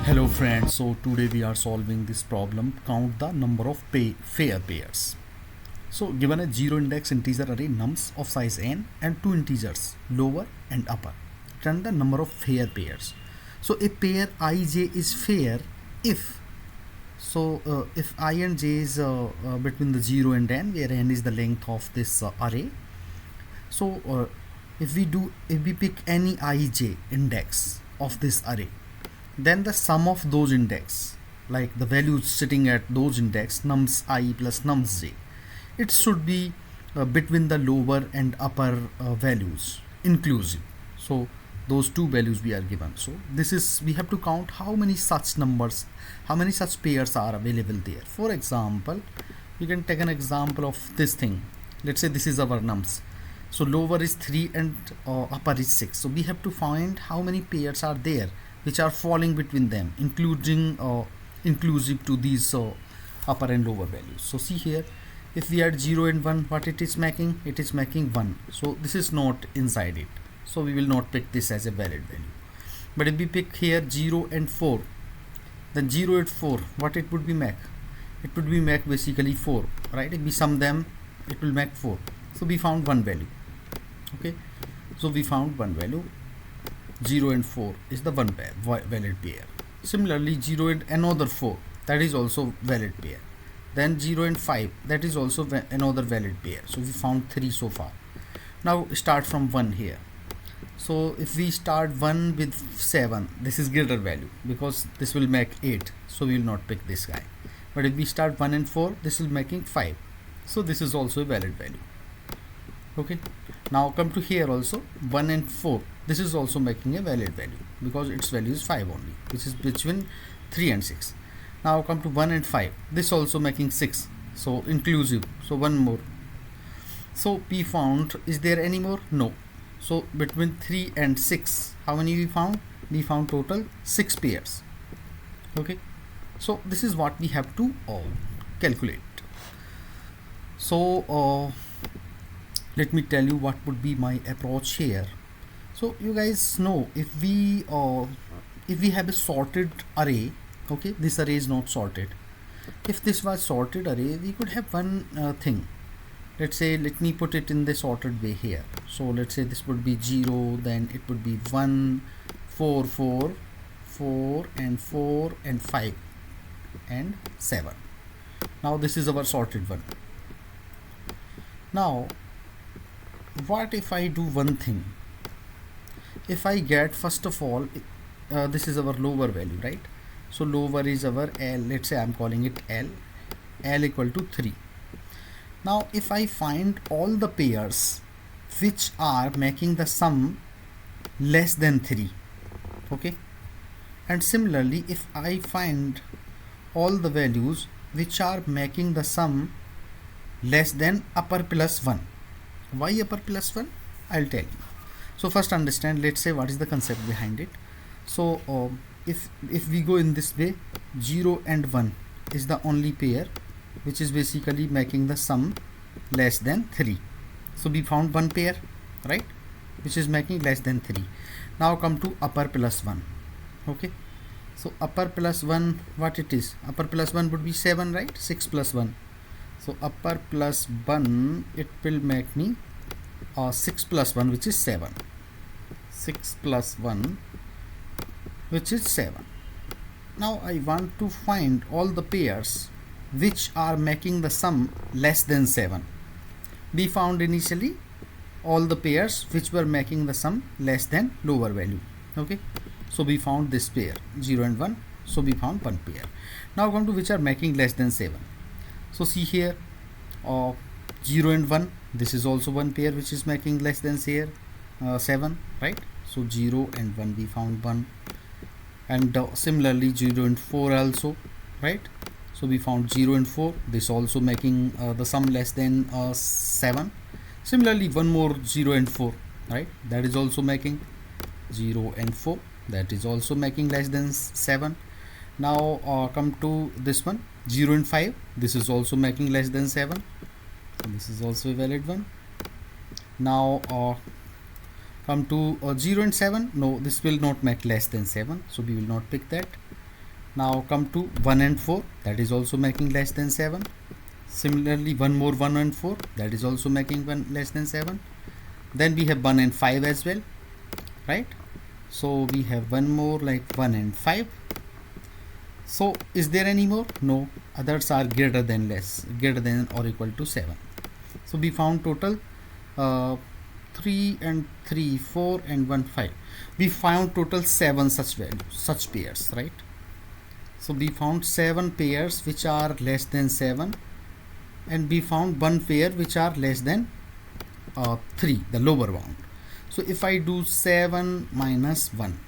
Hello friends, so today we are solving this problem, count the number of fair pairs. So given a 0 index integer array nums of size n and two integers lower and upper, return the number of fair pairs. So a pair ij is fair if if I and j is between the 0 and n, where n is the length of this array. So if we pick any ij index of this array, then the sum of those index, like the values sitting at those index nums I plus nums j, it should be between the lower and upper values inclusive. So those two values we are given. So this is, we have to count how many such numbers, how many such pairs are available there. For example, you can take an example of this thing. Let's say this is our nums. So lower is 3 and upper is 6. So we have to find how many pairs are there which are falling between them, including inclusive to these upper and lower values. So see here, if we add 0 and 1, what it is making? It is making 1. So this is not inside it. So we will not pick this as a valid value. But if we pick here 0 and 4, then 0 and 4, what it would be make? It would be make basically 4, right? If we sum them, it will make 4. So we found one value. Okay, so we found one value. 0 and 4 is the one pair, valid pair. Similarly 0 and another 4, that is also valid pair. Then 0 and 5, that is also another valid pair. So we found 3 so far. Now start from 1 here. So if we start 1 with 7, this is greater value because this will make 8, so we will not pick this guy. But if we start 1 and 4, this will making 5, so this is also a valid value. Okay, now come to here also 1 and 4, this is also making a valid value because its value is 5 only, which is between 3 and 6. Now come to 1 and 5, this also making 6, so inclusive, so one more. So we found, is there any more? No. So between 3 and 6, how many we found? We found total 6 pairs. Okay, so this is what we have to calculate. So let me tell you what would be my approach here. So you guys know, if we have a sorted array, okay, this array is not sorted. If this was sorted array, we could have one thing. Let's say, let me put it in the sorted way here. So let's say this would be 0, then it would be 1, 4, 4, 4 and 4 and 5 and 7. Now this is our sorted one. Now what if I do one thing? If I get, first of all, this is our lower value, right? So lower is our L, let's say I'm calling it L equal to 3. Now if I find all the pairs which are making the sum less than 3, okay, and similarly if I find all the values which are making the sum less than upper plus 1. Why upper plus 1? I'll tell you. So first understand, let's say what is the concept behind it. So if we go in this way, 0 and 1 is the only pair which is basically making the sum less than 3. So we found one pair, right, which is making less than 3. Now come to upper plus 1. Okay, so upper plus 1, what it is? Upper plus 1 would be 7, right? 6 plus 1. So upper plus 1, it will make me 6 plus 1, which is 7. 6 plus 1, which is 7. Now I want to find all the pairs which are making the sum less than 7. We found initially all the pairs which were making the sum less than lower value. Okay, so we found this pair 0 and 1, so we found one pair. Now come to which are making less than 7. So see here, 0 and 1, this is also one pair which is making less than 7, right? So 0 and 1, we found one. And similarly 0 and 4 also, right? So we found 0 and 4, this also making the sum less than 7. Similarly one more 0 and 4, right? That is also making 0 and 4, that is also making less than 7. Now come to this one, 0 and 5, this is also making less than 7. So this is also a valid one. Now come to 0 and 7, no, this will not make less than 7, so we will not pick that. Now come to 1 and 4, that is also making less than 7. Similarly, one more 1 and 4, that is also making 1 less than 7. Then we have 1 and 5 as well, right? So we have one more like 1 and 5. So is there any more? No, others are greater than or equal to 7. So we found total 3 and 3, 4 and 1, 5. We found total 7 such values, such pairs, right? So we found 7 pairs which are less than 7, and we found 1 pair which are less than 3, the lower bound. So if I do 7 minus 1,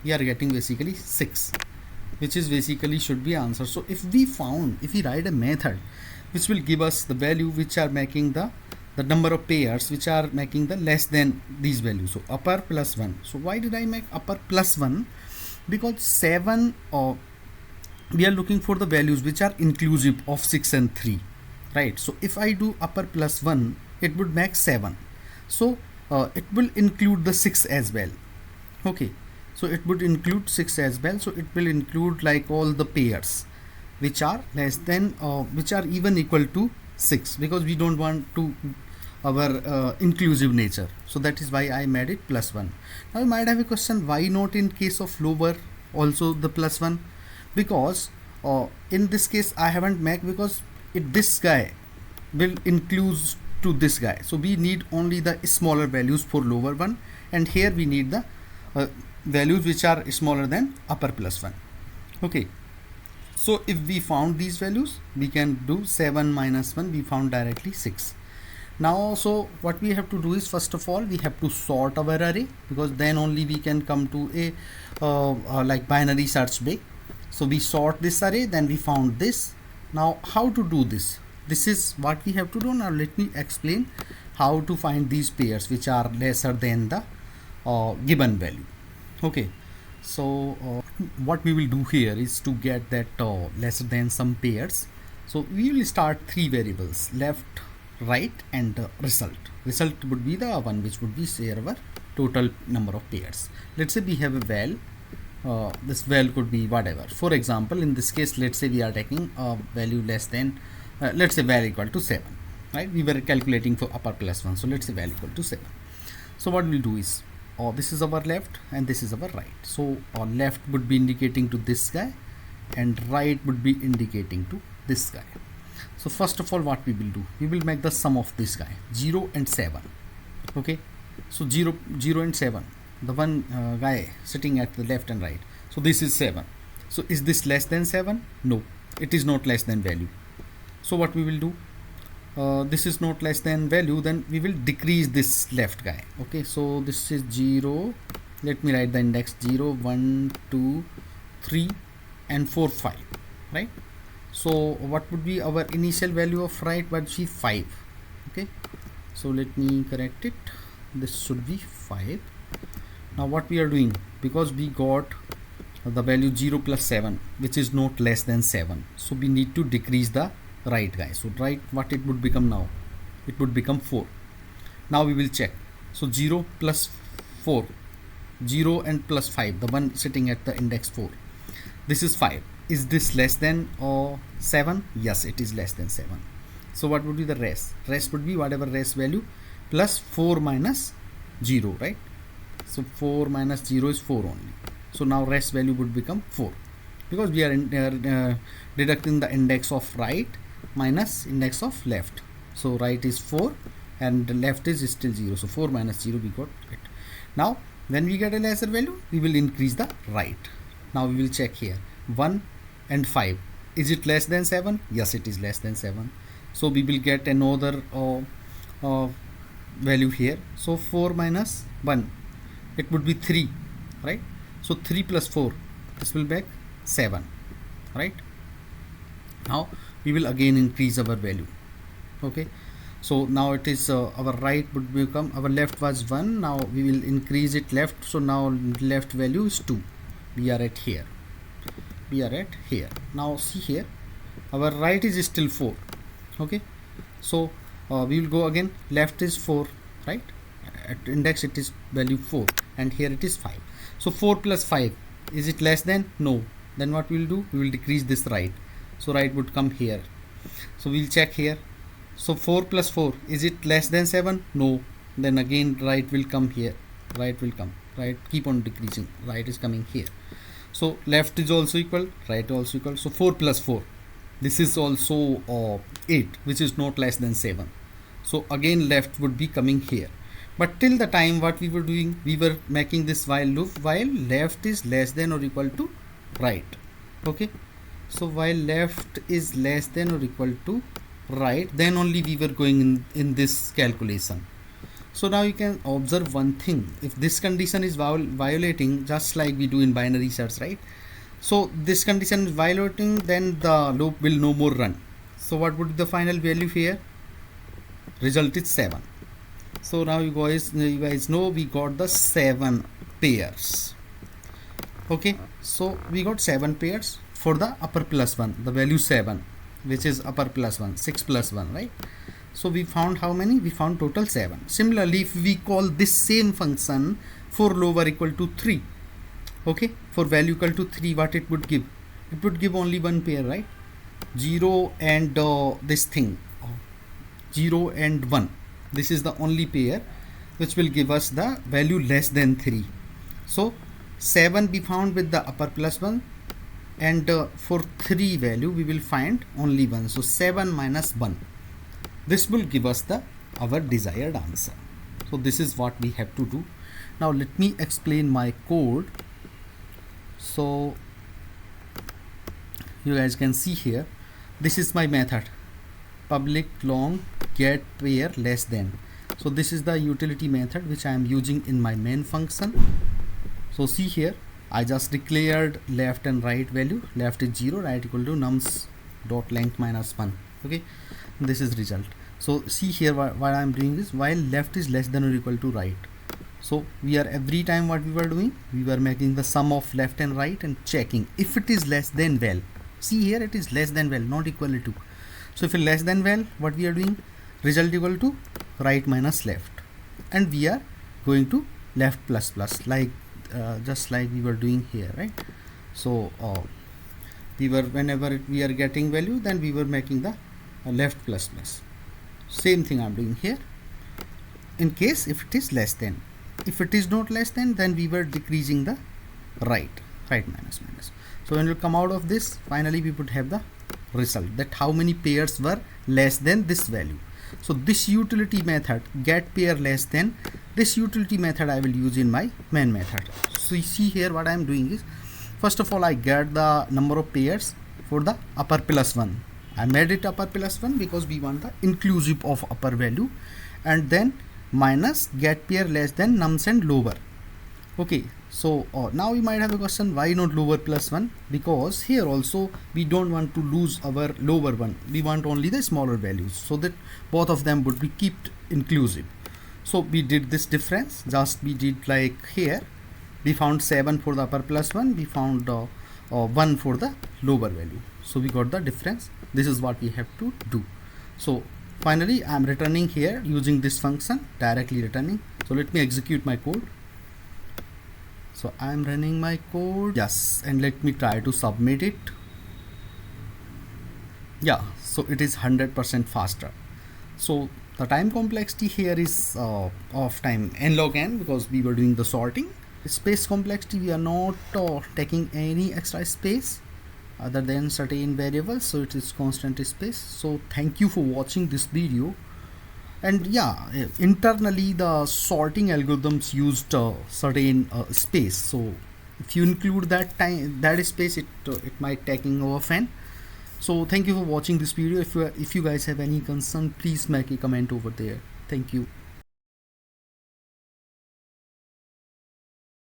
we are getting basically 6, which is basically should be answer. So if we write a method which will give us the value which are making the number of pairs which are making the less than these values, so upper plus 1. So why did I make upper plus 1? Because 7, we are looking for the values which are inclusive of 6 and 3, right? So if I do upper plus 1, it would make 7. So it will include the 6 as well. Okay, so it would include 6 as well. So it will include like all the pairs which are less than which are even equal to 6, because we don't want to our inclusive nature. So that is why I made it plus 1. Now you might have a question, why not in case of lower also the plus 1? Because in this case I haven't made, because this guy will include to this guy. So we need only the smaller values for lower one, and here we need the values which are smaller than upper plus 1. Okay, so if we found these values, we can do 7 minus 1, we found directly 6. Now so what we have to do is, first of all we have to sort our array, because then only we can come to a like binary search big. So we sort this array, then we found this. Now how to do this? This is what we have to do. Now let me explain how to find these pairs which are lesser than the given value. Okay, so what we will do here is to get that lesser than some pairs. So we will start 3 variables, left, right and result. Result would be the one which would be say our total number of pairs. Let's say we have a val. This val could be whatever. For example, in this case, let's say we are taking a value less than let's say val equal to 7, right? We were calculating for upper plus 1, so let's say val equal to 7. So what we'll do is, this is our left and this is our right. So left would be indicating to this guy and right would be indicating to this guy. So first of all, what we will do, we will make the sum of this guy 0 and 7. Okay, so 0 and 7, the one guy sitting at the left and right. So this is 7. So is this less than 7? No, it is not less than value. So what we will do, this is not less than value, then we will decrease this left guy. Okay, so this is 0. Let me write the index 0, 1, 2, 3 and 4, 5, right? So what would be our initial value of right? Would be 5. Okay, so let me correct it. This should be 5. Now what we are doing, because we got the value 0 plus 7 which is not less than 7, so we need to decrease the right guy. So right, what it would become now? It would become 4. Now we will check. So 0 plus 4, 0 and plus 5, the one sitting at the index 4, this is 5. Is this less than 7? Yes, it is less than 7. So what would be the rest? Rest would be whatever rest value plus 4 minus 0, right? So 4 minus 0 is 4 only. So now rest value would become 4, because we are deducting the index of right minus index of left. So right is 4 and the left is still 0. So 4 minus 0, we got it. Now when we get a lesser value, we will increase the right. Now we will check here 1 and 5. Is it less than 7? Yes, it is less than 7. So we will get another value here. So 4 minus 1, it would be 3, right? So 3 plus 4, this will make 7, right? Now we will again increase our value. Okay, so now it is our right would become, our left was 1, now we will increase it left. So now left value is 2. We are at here. Now see here, our right is still 4. Okay, so we will go again. Left is 4, right? At index it is value 4 and here it is 5. So 4 plus 5, is it less than? No, then what we will do, we will decrease this right. So right would come here. So we'll check here. So 4 plus 4, is it less than 7? No. Then again right will come here, right will come, right keep on decreasing, right is coming here. So left is also equal, right also equal. So 4 plus 4, this is also 8, which is not less than 7. So again left would be coming here. But till the time what we were doing, we were making this while loop while left is less than or equal to right. Okay, so while left is less than or equal to right, then only we were going in this calculation. So now you can observe one thing. If this condition is violating, just like we do in binary search, right? So this condition is violating, then the loop will no more run. So what would be the final value here? Result is 7. So now you guys know we got the 7 pairs. Okay, so we got 7 pairs for the upper plus 1, the value 7, which is upper plus 1, 6 plus 1, right? So we found how many? We found total 7. Similarly, if we call this same function for lower equal to 3, okay, for value equal to 3, what it would give? It would give only one pair, right? 0 and this thing, 0 and 1. This is the only pair which will give us the value less than 3. So 7 we found with the upper plus 1, and for 3 value we will find only 1. So 7 minus 1. This will give us our desired answer. So this is what we have to do. Now let me explain my code. So you guys can see here, this is my method, public long get pair less than. So this is the utility method which I am using in my main function. So see here, I just declared left and right value. Left is 0, right equal to nums dot length minus 1. Okay, this is result. So see here what I am doing is while left is less than or equal to right. So we are every time what we were doing, we were making the sum of left and right and checking if it is less than well. See here it is less than well, not equal to. So if it less than well, what we are doing, result equal to right minus left, and we are going to left plus plus, like just like we were doing here, right? So we were, whenever we are getting value, then we were making the left plus plus. Same thing I'm doing here in case if it is less than. If it is not less than, then we were decreasing the right minus minus. So when we come out of this, finally we would have the result, that how many pairs were less than this value. So this utility method, get pair less than, this utility method I will use in my main method. So you see here what I am doing is, first of all I get the number of pairs for the upper plus 1. I made it upper plus 1 because we want the inclusive of upper value, and then minus get pair less than nums and lower. Okay, so now you might have a question, why not lower plus 1? Because here also we don't want to lose our lower one, we want only the smaller values, so that both of them would be kept inclusive. So we did this difference, just we did like here, we found 7 for the upper plus 1, we found 1 for the lower value. So we got the difference. This is what we have to do. So finally I am returning here using this function, directly returning. So let me execute my code. So I am running my code, yes, and let me try to submit it. Yeah, so it is 100% faster. So the time complexity here is of time n log n, because we were doing the sorting. Space complexity, we are not taking any extra space other than certain variables, so it is constant space. So thank you for watching this video. And yeah, internally the sorting algorithms used certain space, so if you include that space, it might taking off. And so thank you for watching this video. If you guys have any concern, please make a comment over there. Thank you.